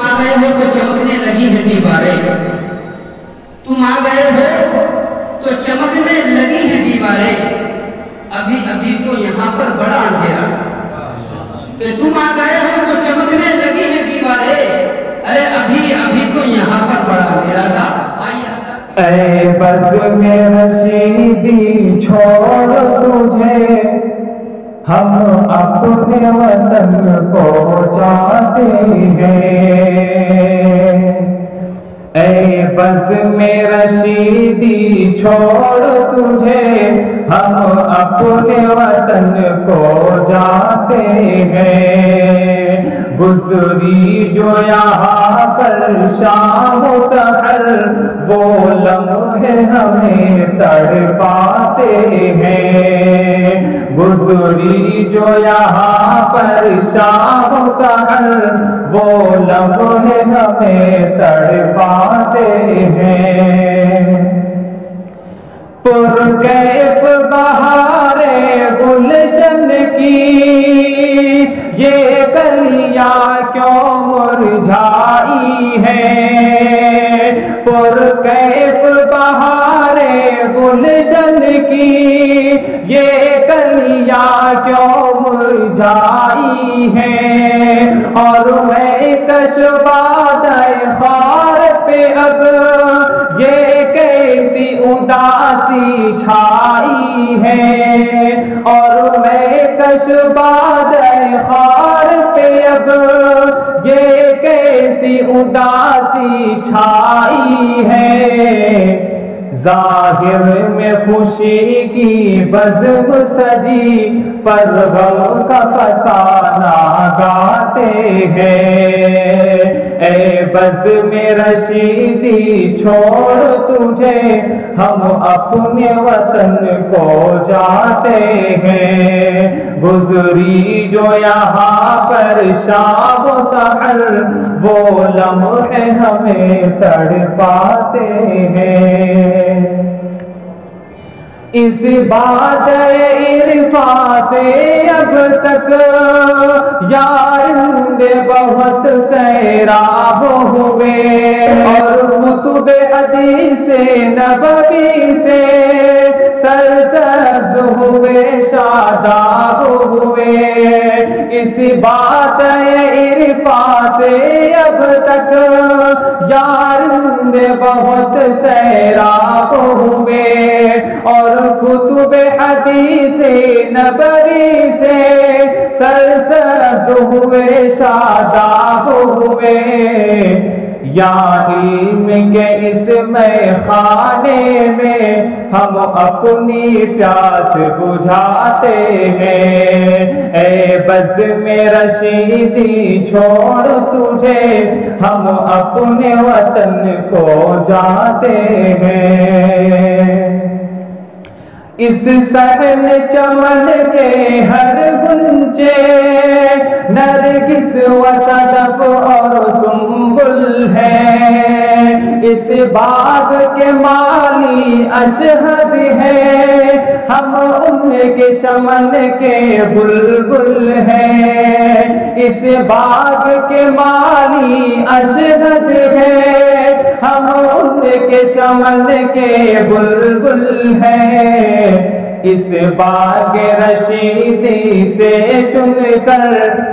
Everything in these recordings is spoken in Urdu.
آ گئے ہو تو چمکنے لگی ہے دیواریں، تم آ گئے ہو تو چمکنے لگی ہے دیواریں، ابھی ابھی تو یہاں پر بڑا اندھیرا تھا، کہ تم آ گئے ہو تو چمکنے لگی ہے دیواریں، ارے ابھی ابھی تو یہاں پر بڑا اندھیرا تھا۔ اے بزم رشیدی چھوڑ تجھے ہم اپنے وطن کو چاہتے ہیں، اے بزم رشیدی چھوڑ تجھے ہم اپنے وطن کو جاتے ہیں، گزری جو یہاں پر شام و سحر وہ لمحے ہمیں تڑپاتے ہیں، گزری جو یہاں پر شام و سحر وہ لمحے ہمیں تڑپاتے ہیں، پرکیف بہاریں گلشن کی یہ کلیاں کیوں مرجھائی ہیں، پرکیف بہاریں گلشن کی یہ کلیاں کیوں مرجھائی ہیں، اور میں کشبادہ خار پہ اب یہ کیسی اداسی چھائی ہے، اور میں کشبادہ خار پہ اب یہ کیسی اداسی چھائی ہے، ظاہر میں خوشی کی بزم سجی پر غم کا فسانہ گاتے ہیں، اے بزم رشیدی چھوڑ تجھے ہم اپنے وطن کو جاتے ہیں، گزری جو یہاں پر شام و سحر وہ لمحے ہمیں تڑپاتے ہیں، اس بات عرفاں سے اب تک یارند بہت سیراب ہوئے، اور کتب حدیث نبوی سے سرسبز ہوئے شاداب ہوئے، اس بات عرفاں سے اب تک یارند بہت سیراب ہوئے، اور کتب حدیث نبوی سے سرسبز ہوئے شاداب ہوئے، یا علم کے اس میخانے میں ہم اپنی پیاس بجھاتے ہیں، اے بزم رشیدی چھوڑ تجھے ہم اپنے وطن کو جاتے ہیں، اس صحن چمن کے ہر گنچے نرگس و صدف اور سنبل ہے، اس باغ کے مالی اشہد ہے، ہم ان کے چمن کے بلبل ہیں، اس باغ کے مالی اشہد ہے، ہم ان کے چمن کے بلبل ہیں، اس باغ رشیدی سے چن کر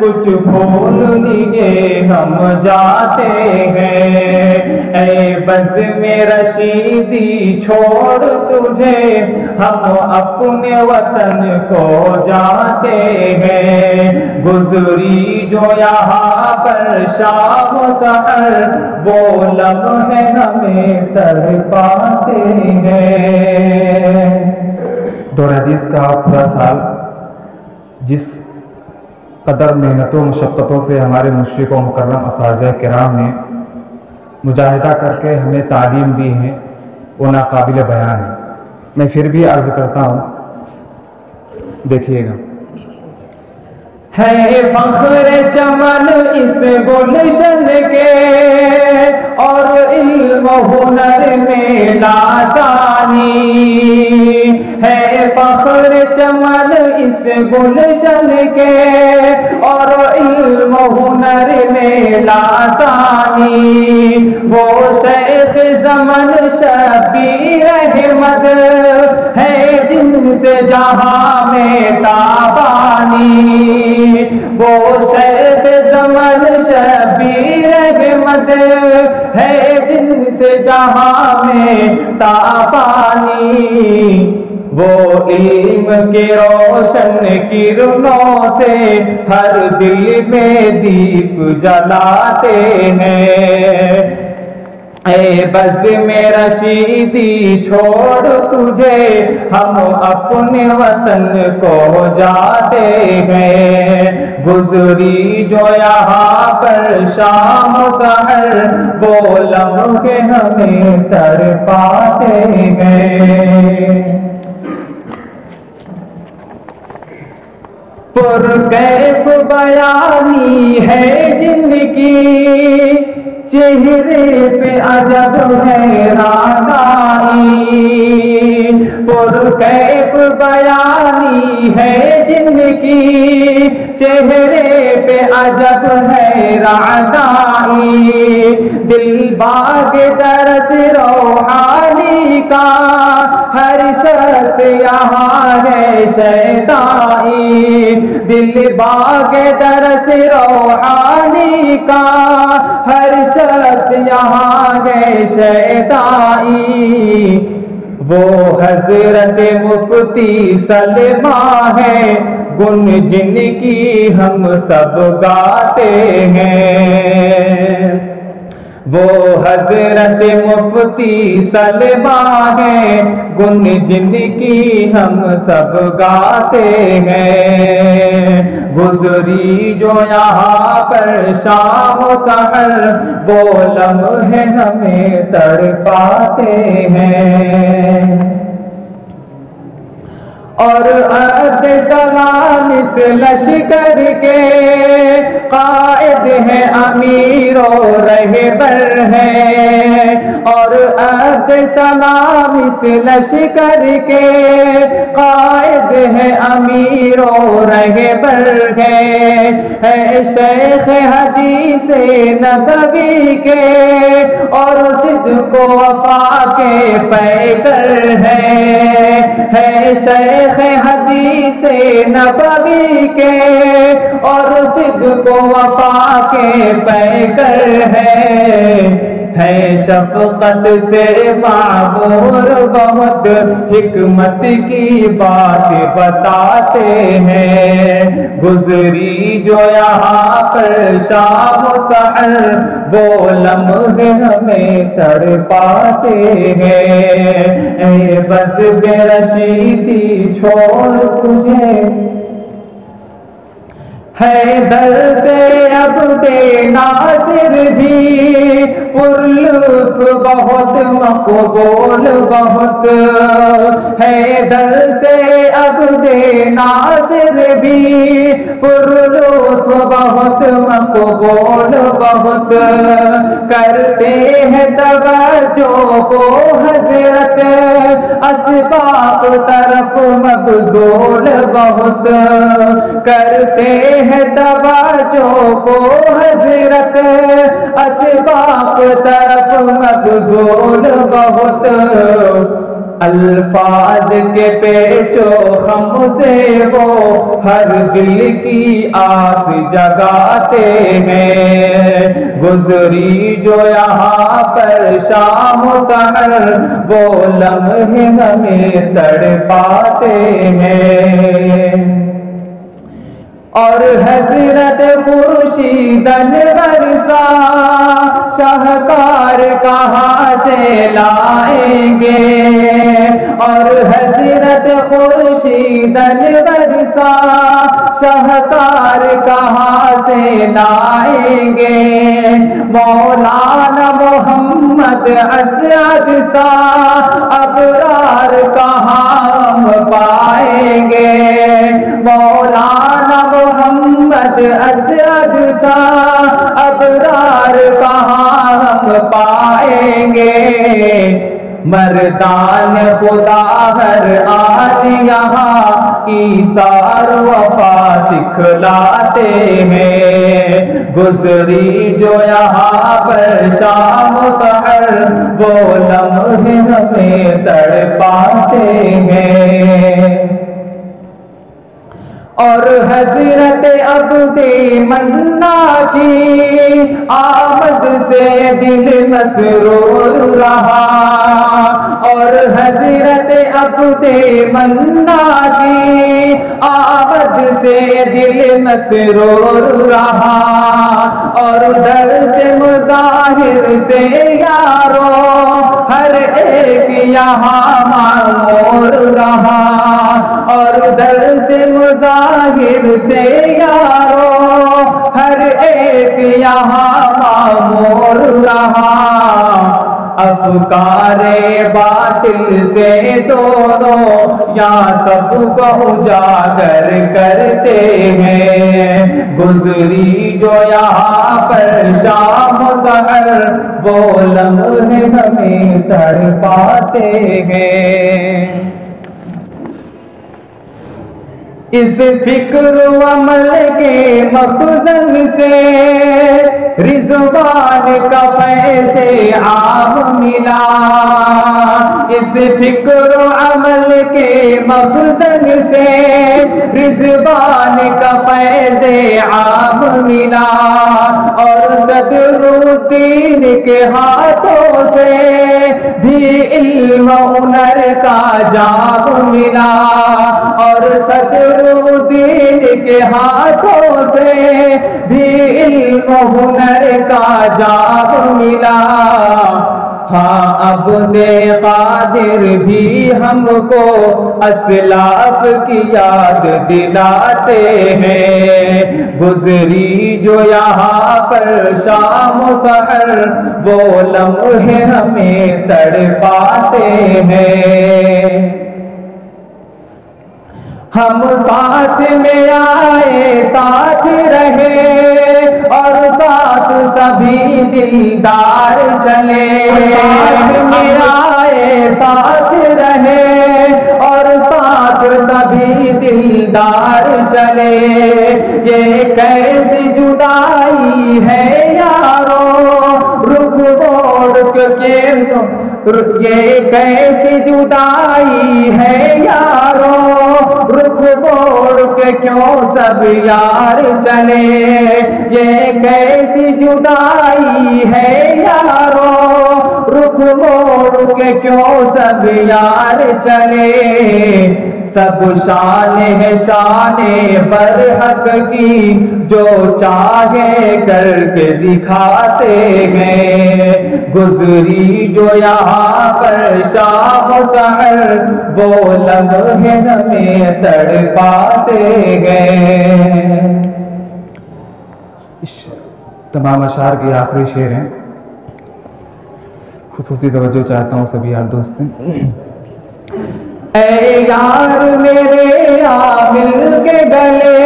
کچھ پھول لیے ہم جاتے ہیں، اے بزم رشیدی چھوڑ تجھے ہم اپنے وطن کو جاتے ہیں، گزری جو یہاں پر شام و سحر وہ لمحے ہمیں تڑپاتے ہیں۔ دور حدیث کا پورا سال جس قدر محنتوں مشقتوں سے ہمارے مشرق و مکرم اساتذہ کرام نے مجاہدہ کر کے ہمیں تعلیم دی ہے وہ ناقابل بیان ہے۔ میں پھر بھی عرض کرتا ہوں، دیکھیے گا۔ ہے فخر چمن اس گلشن کے، اور علم ہنر میں لاتانی ہے فخر چمن اس گلشن کے اور علم ہنر میں لاتانی وہ شیخ زمن شبیر احمد ہے جن سے جہاں میں تابانی وہ شیخ زمن شبیر احمد ہے جن سے جہاں میں تابانی وہ علم کے روشن کرنوں سے ہر دل میں دیپ جلاتے ہیں اے بزم رشیدی چھوڑ تجھے ہم اپنے وطن کو جاتے ہیں گزری جو یہاں پر شام و سحر وہ لمحے ہمیں تڑپاتے ہیں پرکیف بیانی ہے جن کی چہرے پہ عجب حیرانی پرکیف بیانی ہے جن کی چہرے پہ عجب حیرانی دل باغ درس روحانی کا ہر شخص یہاں ہے شیدائی دل باغ درس روحانی کا ہر شخص یہاں ہے شیدائی وہ حضرت مفتی سلمہ ہے گن جن کی ہم سب گاتے ہیں وہ حضرت مفتی سلمہ ہے گن جن کی ہم سب گاتے ہیں گزری جو یہاں پر شام و سحر وہ لمحے ہمیں تڑپاتے ہیں اور عہد سلام اس لشکر کے قائد ہیں امیر و رہبر ہیں اور عہد سلام اس لشکر کے قائد ہیں امیر و رہبر ہیں شیخ حدیث نبوی کے اور صدق و وفا کے پیکر ہیں شیخ حدیث نبوی کے اور صدق و وفا کے پیکر ہے شفقت سے معمور بہت حکمت کی بات بتاتے ہیں گزری جو یہاں پر شام و سحر وہ لمحے ہمیں تڑپاتے ہیں اے بزم رشیدی چھوڑ تجھے حیدر سے عبد ناصر بھی پرلطف بہت مقبول بہت حیدر سے عبد ناصر بھی پرلطف بہت مقبول بہت کرتے ہیں توجہ کو حضرت اسباق طرف مبذول بہت کرتے ہیں توجہ کو حضرت اسباق طرف مبذول بہت الفاظ کے پیچو خم سے وہ ہر دل کی آس جگاتے ہیں گزری جو یہاں پر شام و سحر وہ لمحے ہمیں تڑپاتے ہیں اور حضرت خورشید انور سا شاہکار کہاں سے لائیں گے اور حضرت خورشید انور سا شاہکار کہاں سے لائیں گے مولانا محمد اسعد سا ابرار کہاں ہم پائیں گے مولانا محمد اسعد سا ابرار کہاں ہم پائیں گے مردان خدا ہر آن یہاں ایثار وفا سکھلاتے ہیں، گزری جو یہاں پر شام و سحر وہ لمحے ہمیں تڑپاتے ہیں۔ اور حضرت عبد منا کی آمد سے دل مسرور رہا، اور حضرت عبد منا کی آمد سے دل مسرور رہا، اور درس مظاہر سے یاروں ہر ایک یہاں معمور رہا، اور درس مظاہر سے یاروں ہر ایک یہاں معمور رہا۔ افکار باطل سے دونوں یہاں سب کو اجاگر کرتے ہیں، گزری جو یہاں پر شام و سحر وہ لمحے ہمیں تڑپاتے ہیں۔ اس فکر و عمل کے مخزن سے رضوان کا فیض عام ملا، اس فکر و عمل کے مخزن سے رضوان کا فیض عام ملا، اور صدر الدین کے ہاتھوں سے بھی علم و ہنر کا جام ملا، اور صدر الدین کے ہاتھوں سے بھی علم و ہنر کا جام ملا۔ ہاں عبد قادر بھی ہم کو اسلاف کی یاد دلاتے ہیں، گزری جو یہاں پر شام و سحر وہ لمحے ہمیں تڑپاتے ہیں۔ ہم ساتھ میں آئے ساتھ رہے اور ساتھ سبھی دلدار چلے، ساتھ میں آئے ساتھ رہے اور ساتھ سبھی دلدار چلے، یہ کیسی جدائی ہے یارو رخ موڑ کے، یہ کیسی جدائی ہے یارو رخ موڑ کے کیوں سب یار چلے، یہ کیسی جدائی ہے یارو رخ موڑ کے کیوں سب یار چلے، سب شان ہے شان برحق کی جو چاہے کر کے دکھاتے ہیں، گزری جو یہاں پر شام و سحر وہ لمحے ہمیں تڑپاتے ہیں۔ تمام اشعار کی آخری شعر ہیں، خصوصی توجہ چاہتا ہوں سبھی یار دوست۔ اے یار میرے آ مل کے گلے،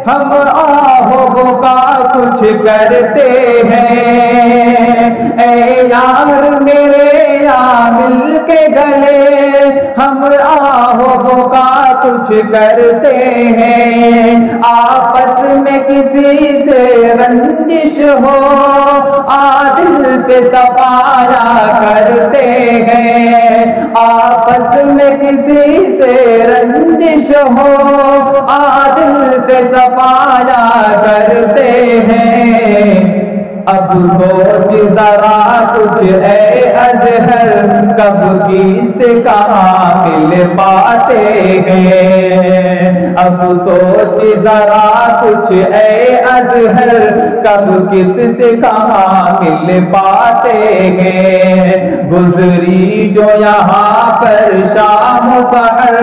ہم آہو بکا کچھ کرتے ہیں، اے یار میرے آ مل کے گلے، ہم آہو بکا کچھ کرتے ہیں، آپس میں کسی سے رنجش ہو عادل سے صفایا کرتے ہیں، آپس میں کسی سے رنجش ہو عادل سے صفایا کرتے ہیں۔ اب سوچ ذرا کچھ اے اظہر، کب کس کہاں مل پاتے ہیں، اب سوچ ذرا کچھ اے اظہر، کب کس سے کہاں مل پاتے ہیں، گزری جو یہاں پر شام و سحر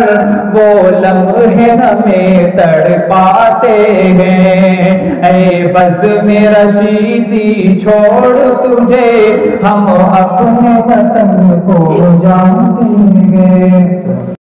وہ لمحے ہمیں تڑپاتے ہیں، اے بزم رشیدی چھوڑ تجھے ہم اپنے وطن کو جانتے ہیں۔